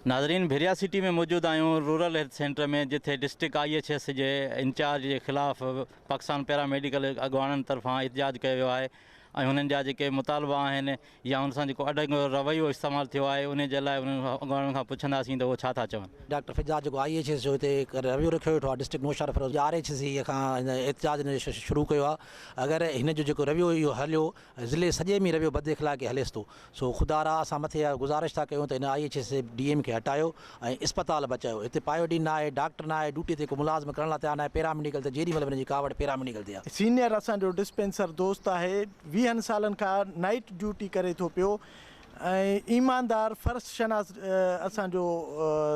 नाज़रीन, भेरिया सिटी में मौजूद आहियूं रूरल हेल्थ सेंटर में, जिथे डिस्ट्रिक्ट IHS जे इंचार्ज के ख़िलाफ़ पाकिस्तान पैरामेडिकल अॻुवाणनि तरफ़ां एहतजाज कयो वियो आहे ऐं हुननि जा जेके मुतालबा आहिनि या हुन सां जेको अॾंगो रवैयो इस्तेमालु थियो आहे उन जे लाइ उन्हनि अॻुवाणनि खां पुछंदासीं त उहो छा था चवनि। डॉक्टर फिजाज जो IHS जो हिते रवियो रखियो वेठो आहे डिस्ट्रिक्ट नौशहर फिरोज RHC खां एहतजाज शुरू कयो आहे। अगरि हिन जो जेको रवियो इहो हलियो ज़िले सॼे में रवियो बद इख़लाक़ी हलेसि थो, सो ख़ुदारा असां मथे गुज़ारिश था कयूं त हिन IHS DM खे हटायो ऐं इस्पताल बचायो। हिते पायोडीन न आहे, डॉक्टर न आहे, ड्यूटी ते को मुलाज़िम करण लाइ तयारु न आहे। पैरामेडिकल त जेॾी महिल वञी कावड़ पैरामेडिकल ते आहे। सीनियर असांजो डिस्पेंसर दोस्त आहे, 20 सालनि खां नाइट ड्यूटी करे थो पियो ऐं ईमानदार फ़र्ज़ शनास असांजो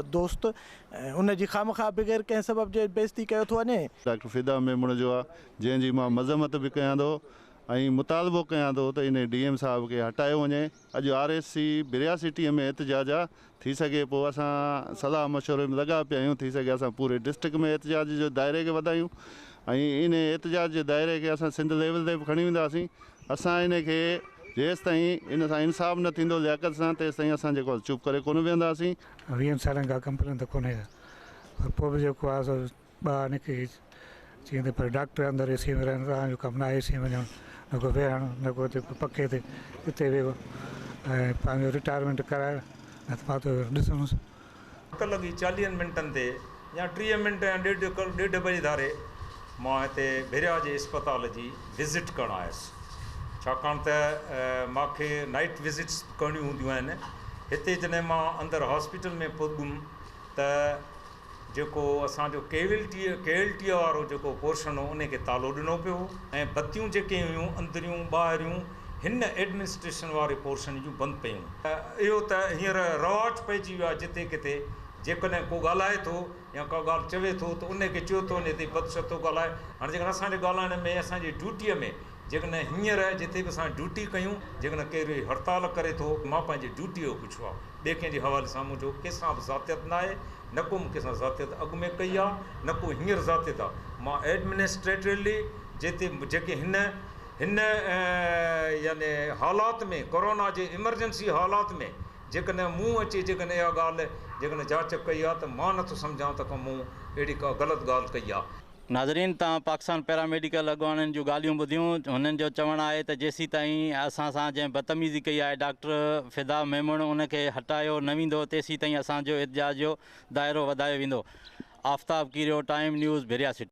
दोस्त, उनजी खामखा बग़ैर कंहिं सबब जे बेइज़ती कयो थो वञे। डॉक्टर फिदा मेमण जो आहे, जंहिंजी मां मज़म्मत बि कयां थो ऐं मुतालबो कयां थो त इन DM साहब खे हटायो वञे। अॼु RHC भेरिया सिटीअ में एहतजाज आहे, थी सघे पोइ असां सलाह मशवरे में लॻा पिया आहियूं, थी सघे असां पूरे डिस्ट्रिक्ट में एहतजाज जो दायरे खे वधायूं ऐं इन एहतजाज जे दायरे खे असां सिंध लेवल ते बि खणी वेंदासीं। असां इन खे जेसि ताईं इन सां इंसाफ़ न थींदो लियाकत सां, तेसि ताईं असां जेको चुप करे कोन वेंदासीं। 20 सालनि खां कंप्लेन त कोन्हे, पर पोइ बि जेको आहे सो ॿार निकिरी चई त पर डॉक्टर अंदरि AC में रहनि, तव्हांजो कमु न आहे AC में वञणु, न को वेहणु, न को पखे ते हिते वेहो ऐं पंहिंजो रिटायरमेंट कराए, न त मां त ॾिसंदुसि। लॻी 40 मिंटनि ते या 30 मिंट या ॾेढ बजे धारे मां हिते भेरिया जे इस्पताल जी विज़िट करणु आयुसि, छाकाणि त मूंखे नाइट विज़िट्स करणियूं हूंदियूं आहिनि। हिते जॾहिं मां अंदरि हॉस्पिटल में पहुतुमि त जेको असांजो केविल्टी वारो जेको पोर्शन हो उनखे तालो ॾिनो पियो ऐं बतियूं जेके हुयूं अंदरियूं ॿाहिरियूं हिन एडमिनिस्ट्रेशन वारे पोर्शन जूं बंदि पियूं। इहो त हींअर रवाज पइजी वियो आहे, जिते किथे जेकॾहिं को ॻाल्हाए थो या का ॻाल्हि चवे थो त उनखे चयो थो वञे हिते बदशत थो ॻाल्हाए। हाणे जेकॾहिं असांजे ॻाल्हाइण में असांजी ड्यूटीअ में जेकॾहिं हींअर जिते बि असां ड्यूटी कयूं, जेकॾहिं केरु हड़ताल करे थो, मां पंहिंजी ड्यूटी जो पुछियो आहे, ॿिए कंहिंजे हवाले सां मुंहिंजो कंहिंसां बि ज़ातियत न आहे, न को मूंखे सां ज़ातियत अॻु में कई आहे, न को हींअर ज़ातियत आहे। मां एडमिनिस्ट्रेटिवली जेके हिन यानी हालात में, कोरोना जे इमरजेंसी हालात में जेकॾहिं मूं अचे, जेकॾहिं इहा ॻाल्हि जेकॾहिं जांच कई आहे त मां नथो सम्झां त मूं अहिड़ी का ग़लति ॻाल्हि कई आहे। नाज़रीन, तव्हां पाकिस्तान पैरामेडिकल अॻुवाणनि जूं ॻाल्हियूं ॿुधियूं। हुननि जो चवणु आहे त जेसीं ताईं असां सां जंहिं बदतमीज़ी कई आहे डॉक्टर फिदा मेमण, उनखे हटायो न वेंदो, तेसीं ताईं असांजो एहतजाज जो दाइरो वधायो वेंदो। Aftab कीरियो, time news, भेरिया city.